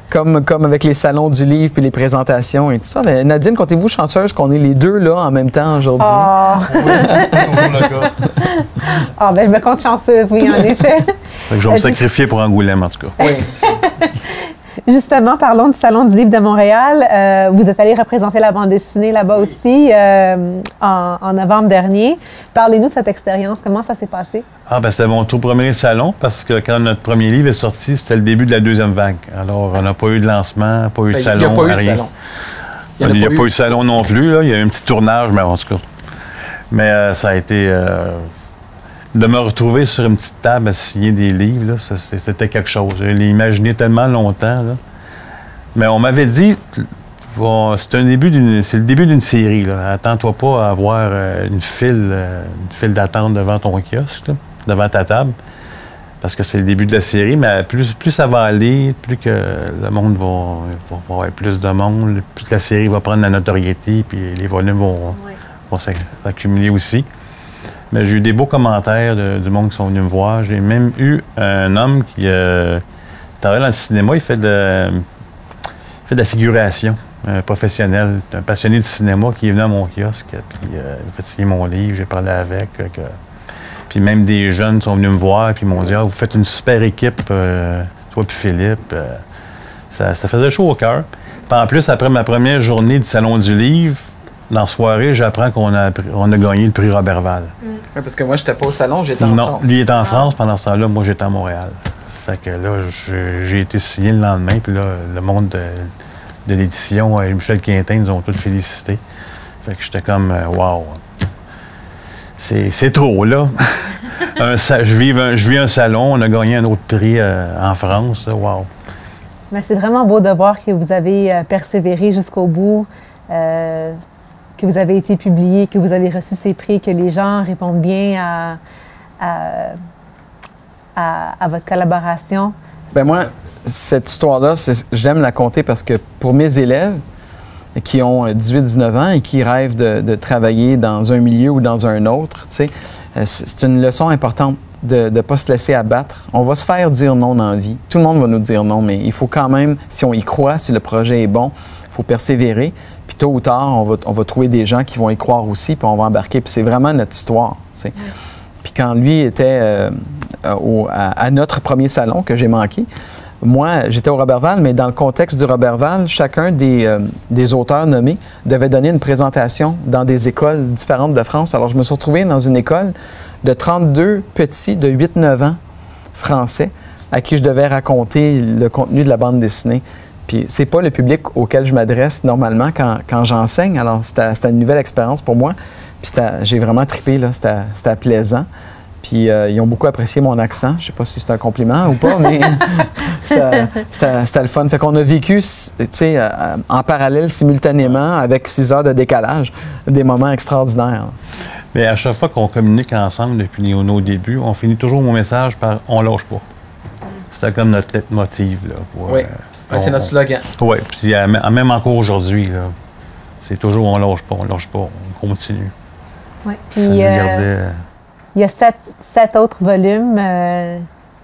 comme avec les salons du livre puis les présentations et tout ça. Mais Nadine, comptez-vous chanceuse qu'on est les deux là en même temps aujourd'hui? Oh. Oui, ah, ben je me compte chanceuse, oui, en effet. Fait que je vais me sacrifier pour Angoulême, en tout cas. Oui. Justement, parlons du Salon du livre de Montréal. Vous êtes allé représenter la bande dessinée là-bas aussi en novembre dernier. Parlez-nous de cette expérience. Comment ça s'est passé? Ah, ben c'était mon tout premier salon parce que quand notre premier livre est sorti, c'était le début de la deuxième vague. Alors, on n'a pas eu de lancement, pas eu de salon, il n'y a pas eu de rien. salon. Il n'y a pas eu de salon non plus. Là. Il y a eu un petit tournage, mais en tout cas. Mais ça a été... de me retrouver sur une petite table à signer des livres, c'était quelque chose. Je l'ai imaginé tellement longtemps. Là. Mais on m'avait dit, c'est le début d'une série. Attends-toi pas à avoir une file d'attente devant ton kiosque, là, devant ta table, parce que c'est le début de la série, mais plus ça va aller, plus que le monde va avoir plus de monde, plus que la série va prendre la notoriété, puis les volumes vont s'accumuler aussi. Mais j'ai eu des beaux commentaires du monde qui sont venus me voir. J'ai même eu un homme qui travaille dans le cinéma, il fait de la figuration. Un professionnel, un passionné de cinéma qui est venu à mon kiosque, puis il m'a fait signer mon livre, j'ai parlé avec. Puis même des jeunes sont venus me voir, puis ils m'ont dit « Ah, vous faites une super équipe, toi puis Philippe. » Ça faisait chaud au cœur. Puis en plus, après ma première journée du Salon du Livre, dans la soirée, j'apprends qu'on a gagné le prix Roberval. Oui, parce que moi, j'étais pas au salon, j'étais en France. Non, lui était en France, pendant ce temps-là, moi j'étais à Montréal. Fait que là, j'ai été signé le lendemain, puis là, le monde de l'édition, Michel Quintin, nous ont tous félicités. Fait que j'étais comme, wow, c'est trop, là. Je vis un salon, on a gagné un autre prix en France, wow. Mais c'est vraiment beau de voir que vous avez persévéré jusqu'au bout, que vous avez été publié, que vous avez reçu ces prix, que les gens répondent bien à votre collaboration. Bien, moi, cette histoire-là, j'aime la conter parce que pour mes élèves qui ont 18-19 ans et qui rêvent de travailler dans un milieu ou dans un autre, tu sais, c'est une leçon importante de ne pas se laisser abattre. On va se faire dire non dans la vie. Tout le monde va nous dire non, mais il faut quand même, si on y croit, si le projet est bon, il faut persévérer. Puis tôt ou tard, on va trouver des gens qui vont y croire aussi, puis on va embarquer. Puis c'est vraiment notre histoire, tu sais. Puis quand lui était à notre premier salon que j'ai manqué, moi, j'étais au Roberval, mais dans le contexte du Roberval, chacun des auteurs nommés devait donner une présentation dans des écoles différentes de France. Alors, je me suis retrouvé dans une école de 32 petits de 8-9 ans français à qui je devais raconter le contenu de la bande dessinée. Puis, c'est pas le public auquel je m'adresse normalement quand j'enseigne. Alors, c'était une nouvelle expérience pour moi. Puis, j'ai vraiment trippé, là. C'était plaisant. Puis ils ont beaucoup apprécié mon accent. Je sais pas si c'est un compliment ou pas, mais c'était le fun. Fait qu'on a vécu, tu sais, en parallèle, simultanément, avec 6 heures de décalage, des moments extraordinaires. Mais à chaque fois qu'on communique ensemble depuis nos débuts, on finit toujours mon message par « on lâche pas ». C'était comme notre leitmotiv, là. Oui, c'est notre slogan. Oui, puis même encore aujourd'hui, là, c'est toujours « on lâche pas, on continue ». Oui, puis il y a 7 autres volumes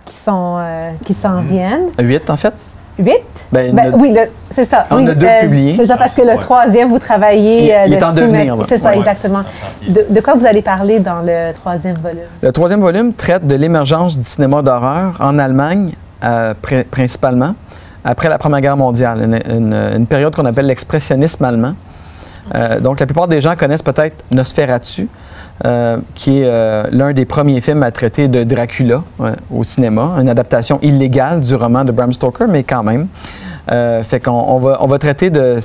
qui s'en viennent. 8, en fait. 8? Oui, c'est ça. On a 2 publiés. C'est ça, parce que le troisième, vous travaillez il est en devenir. C'est ça, exactement. De quoi vous allez parler dans le 3e volume? Le 3e volume traite de l'émergence du cinéma d'horreur en Allemagne, principalement, après la Première Guerre mondiale, une période qu'on appelle l'expressionnisme allemand. Donc, la plupart des gens connaissent peut-être Nosferatu, qui est l'un des premiers films à traiter de Dracula au cinéma, une adaptation illégale du roman de Bram Stoker, mais quand même. Fait qu'on va traiter de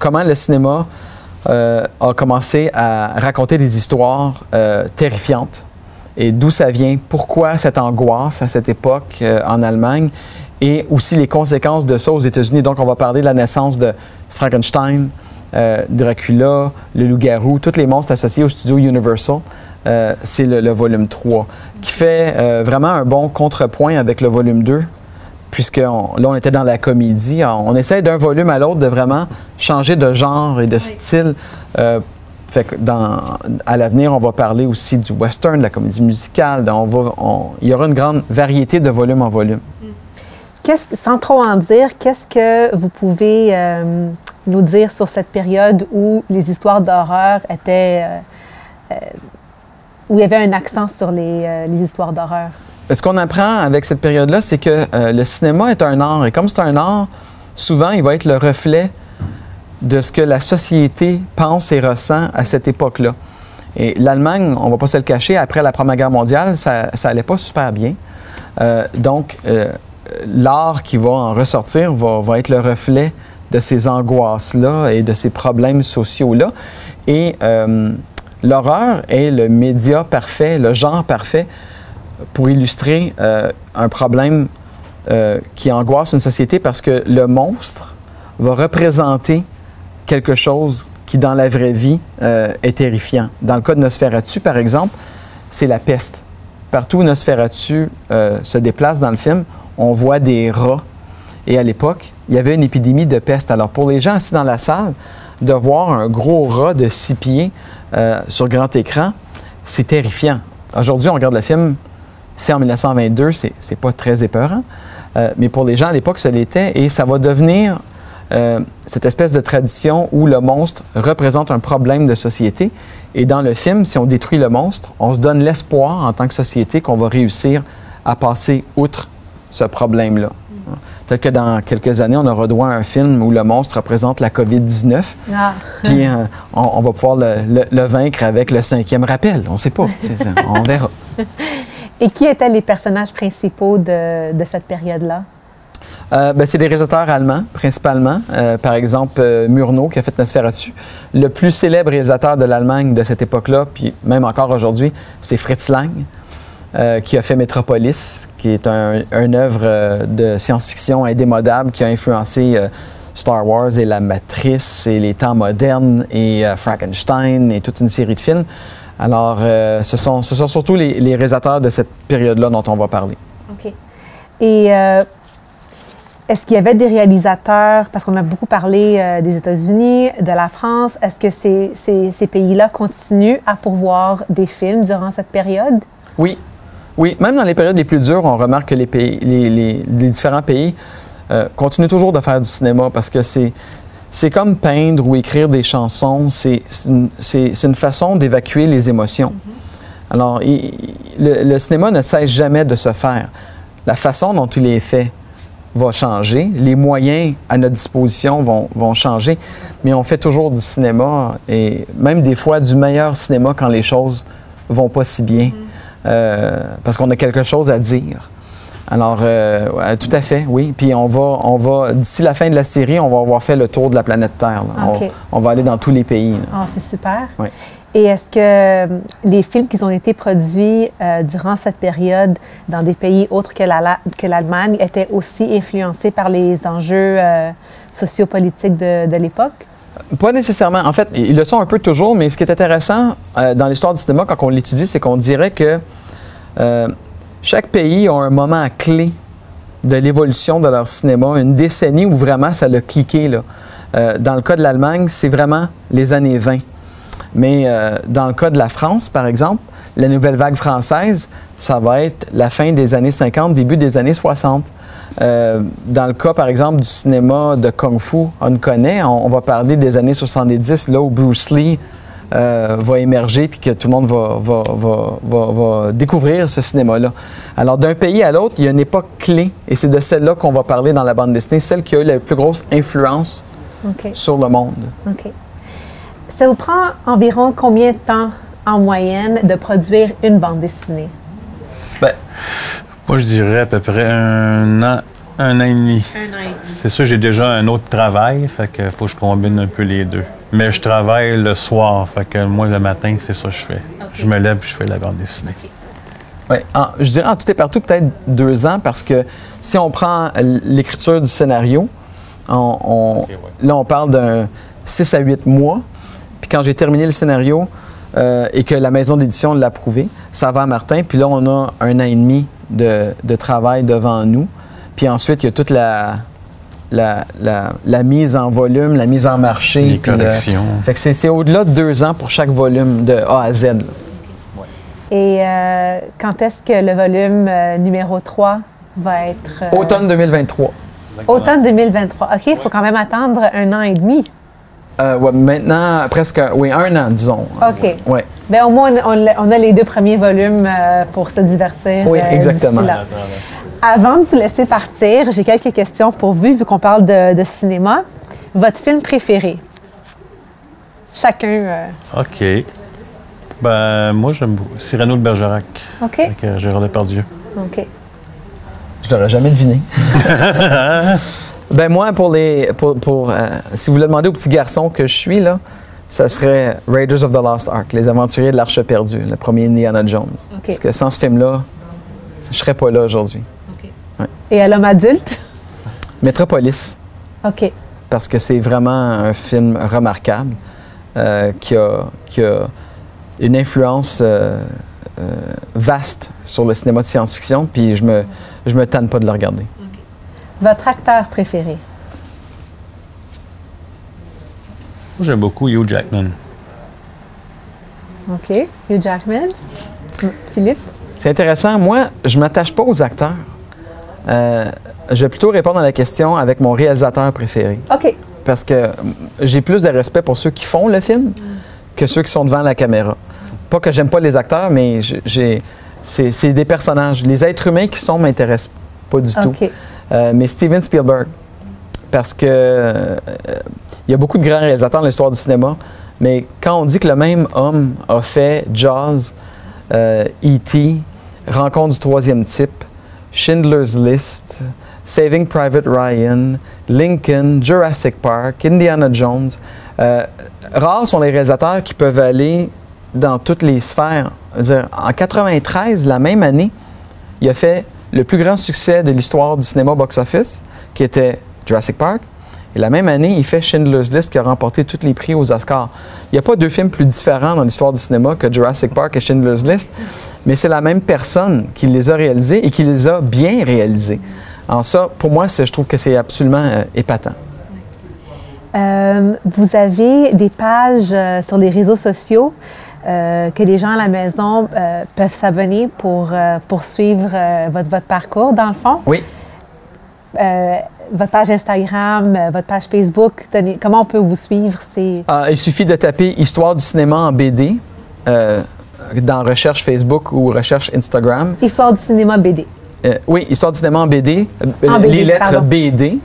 comment le cinéma a commencé à raconter des histoires terrifiantes et d'où ça vient, pourquoi cette angoisse à cette époque en Allemagne et aussi les conséquences de ça aux États-Unis. Donc, on va parler de la naissance de Frankenstein, Dracula, le loup-garou, tous les monstres associés au studio Universal. C'est le volume 3, qui fait vraiment un bon contrepoint avec le volume 2, puisque là, on était dans la comédie. On essaie d'un volume à l'autre de vraiment changer de genre et de style. Fait que à l'avenir, on va parler aussi du western, de la comédie musicale. Il y aura une grande variété de volume en volume. Sans trop en dire, qu'est-ce que vous pouvez nous dire sur cette période où les histoires d'horreur étaient... où il y avait un accent sur les histoires d'horreur? Ce qu'on apprend avec cette période-là, c'est que le cinéma est un art. Et comme c'est un art, souvent, il va être le reflet de ce que la société pense et ressent à cette époque-là. Et l'Allemagne, on ne va pas se le cacher, après la Première Guerre mondiale, ça n'allait pas super bien. Donc, l'art qui va en ressortir va être le reflet de ces angoisses-là et de ces problèmes sociaux-là. Et l'horreur est le média parfait, le genre parfait pour illustrer un problème qui angoisse une société parce que le monstre va représenter quelque chose qui, dans la vraie vie, est terrifiant. Dans le cas de Nosferatu, par exemple, c'est la peste. Partout où Nosferatu se déplace dans le film, on voit des rats. Et à l'époque, il y avait une épidémie de peste. Alors, pour les gens assis dans la salle, de voir un gros rat de 6 pieds sur grand écran, c'est terrifiant. Aujourd'hui, on regarde le film fait en 1922, c'est pas très épeurant. Mais pour les gens à l'époque, ça l'était. Et ça va devenir cette espèce de tradition où le monstre représente un problème de société. Et dans le film, si on détruit le monstre, on se donne l'espoir en tant que société qu'on va réussir à passer outre ce problème-là. Peut-être que dans quelques années, on aura droit à un film où le monstre représente la COVID-19. Ah. Puis on va pouvoir le vaincre avec le 5e rappel. On ne sait pas. On verra. Et qui étaient les personnages principaux de cette période-là? C'est des réalisateurs allemands, principalement. Par exemple, Murnau, qui a fait Nosferatu. Le plus célèbre réalisateur de l'Allemagne de cette époque-là, puis même encore aujourd'hui, c'est Fritz Lang, qui a fait Metropolis, qui est une œuvre de science-fiction indémodable qui a influencé Star Wars et La Matrice et les temps modernes et Frankenstein et toute une série de films. Alors, ce sont surtout les réalisateurs de cette période-là dont on va parler. OK. Et est-ce qu'il y avait des réalisateurs, parce qu'on a beaucoup parlé des États-Unis, de la France, est-ce que ces pays-là continuent à pourvoir des films durant cette période? Oui. Oui, même dans les périodes les plus dures, on remarque que les différents pays continuent toujours de faire du cinéma parce que c'est comme peindre ou écrire des chansons. C'est une façon d'évacuer les émotions. Mm-hmm. Alors, le cinéma ne cesse jamais de se faire. La façon dont il est fait va changer. Les moyens à notre disposition vont changer. Mais on fait toujours du cinéma et même des fois du meilleur cinéma quand les choses vont pas si bien. Mm-hmm. Parce qu'on a quelque chose à dire. Alors, tout à fait, oui. Puis on va d'ici la fin de la série, on va avoir fait le tour de la planète Terre. Okay. On va aller dans tous les pays. Ah, c'est super. Oui. Et est-ce que les films qui ont été produits durant cette période dans des pays autres que l'Allemagne étaient aussi influencés par les enjeux sociopolitiques de l'époque? Pas nécessairement. En fait, ils le sont un peu toujours, mais ce qui est intéressant dans l'histoire du cinéma, quand on l'étudie, c'est qu'on dirait que chaque pays a un moment clé de l'évolution de leur cinéma, une décennie où vraiment ça l'a cliqué. Là. Dans le cas de l'Allemagne, c'est vraiment les années 20. Mais dans le cas de la France, par exemple, la nouvelle vague française, ça va être la fin des années 50, début des années 60. Dans le cas, par exemple, du cinéma de Kung Fu, on va parler des années 70, là où Bruce Lee va émerger puis que tout le monde va découvrir ce cinéma-là. Alors, d'un pays à l'autre, il y a une époque clé et c'est de celle-là qu'on va parler dans la bande dessinée, celle qui a eu la plus grosse influence sur le monde. OK. Ça vous prend environ combien de temps en moyenne de produire une bande dessinée? Bien, moi, je dirais à peu près un an et demi. 1 an et demi. C'est sûr, j'ai déjà un autre travail, fait que faut que je combine un peu les deux. Mais je travaille le soir, fait que moi, le matin, c'est ça que je fais. Okay. Je me lève et je fais la bande dessinée. Okay. Oui, je dirais en tout et partout peut-être 2 ans, parce que si on prend l'écriture du scénario, là, on parle d'un 6 à 8 mois. Puis quand j'ai terminé le scénario et que la maison d'édition l'a approuvé, ça va à Martin. Puis là, on a 1 an et demi de travail devant nous. Puis ensuite, il y a toute la mise en volume, la mise en marché. Les corrections. Fait que c'est au-delà de 2 ans pour chaque volume de A à Z. Là. Et quand est-ce que le volume numéro 3 va être... Automne 2023. Exactement. Automne 2023. OK, il faut quand même attendre 1 an et demi. Ouais, maintenant, presque, 1 an, disons. OK. Ouais. Bien, au moins, on a les 2 premiers volumes pour se divertir. Oui, exactement. Avant de vous laisser partir, j'ai quelques questions pour vous, vu qu'on parle de cinéma. Votre film préféré? Chacun. OK. Ben, moi, j'aime beaucoup Cyrano de Bergerac. OK. Avec Gérard Depardieu. OK. Je l'aurais jamais deviné. Ben moi, si vous le demandez aux petits garçons que je suis, là, ça serait Raiders of the Lost Ark, Les Aventuriers de l'Arche perdue, le premier Indiana Jones. Okay. Parce que sans ce film-là, je serais pas là aujourd'hui. Okay. Ouais. Et à l'homme adulte? Metropolis. OK. parce que c'est vraiment un film remarquable qui a une influence vaste sur le cinéma de science-fiction, puis je me tanne pas de le regarder. Votre acteur préféré? Moi, j'aime beaucoup Hugh Jackman. OK. Hugh Jackman. Philippe? C'est intéressant. Moi, je ne m'attache pas aux acteurs. Je vais plutôt répondre à la question avec mon réalisateur préféré. OK. Parce que j'ai plus de respect pour ceux qui font le film que ceux qui sont devant la caméra. Pas que j'aime pas les acteurs, mais c'est des personnages. Les êtres humains qui sont m'intéressent pas du tout. Mais Steven Spielberg, parce que il y a beaucoup de grands réalisateurs dans l'histoire du cinéma, mais quand on dit que le même homme a fait Jaws, E.T., Rencontre du troisième type, Schindler's List, Saving Private Ryan, Lincoln, Jurassic Park, Indiana Jones, rares sont les réalisateurs qui peuvent aller dans toutes les sphères. C'est-à-dire, en 1993, la même année, il a fait le plus grand succès de l'histoire du cinéma box-office, qui était Jurassic Park. Et la même année, il fait Schindler's List, qui a remporté tous les prix aux Oscars. Il n'y a pas deux films plus différents dans l'histoire du cinéma que Jurassic Park et Schindler's List, mais c'est la même personne qui les a réalisés et qui les a bien réalisés. Alors ça, pour moi, je trouve que c'est absolument épatant. Vous avez des pages sur les réseaux sociaux que les gens à la maison peuvent s'abonner pour suivre votre parcours, dans le fond. Oui. Votre page Instagram, votre page Facebook, comment on peut vous suivre? Il suffit de taper « Histoire du cinéma en BD » dans recherche Facebook ou recherche Instagram. Histoire du cinéma BD. Oui, Histoire du cinéma en BD. Les lettres pardon. BD,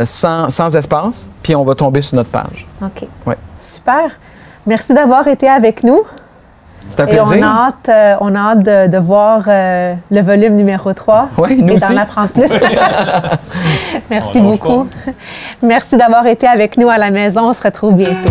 sans espace, puis on va tomber sur notre page. OK. Ouais. Super. Merci d'avoir été avec nous. C'est un plaisir. Et on a hâte de voir le volume numéro 3 oui, nous et aussi. d'en apprendre plus. Merci beaucoup. Merci d'avoir été avec nous à la maison. On se retrouve bientôt.